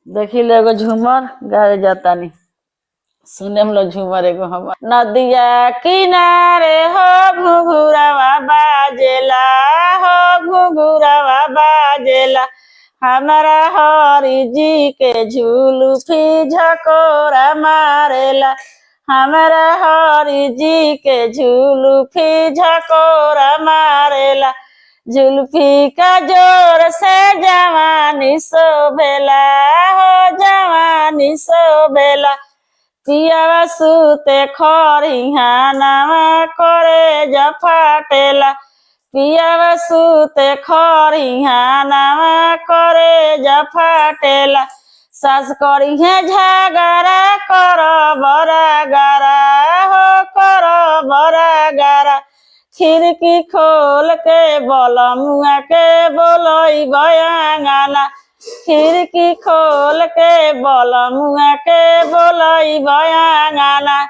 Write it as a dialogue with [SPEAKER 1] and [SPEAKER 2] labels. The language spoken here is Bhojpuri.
[SPEAKER 1] देखी लो एगो झूमर गावे जाता नहीं। सुने हम लोग झूमर एगो हम नदिया किनारे हो घुघुरावा बाजेला हो घुघुरावा बाजेला हमारा हरि जी के झुलुफी झकोरा मारेला हमारा हरि जी के झुलुफी झकोरा मारेला जुल्फी का जोर से जवानी शोभेला हो जवानी शोभेला पियावा सुते खरिहानावा करे जफाटेला पियावा सुते खरिहानावा करे जफाटेला सास करिहे झगड़ा कर बरा गारा हो कर बरा गारा खिड़की खोल के बलमुआ के बोलई बयांगाना खिड़की खोल के बलमुआ के बोलई बयांगाना।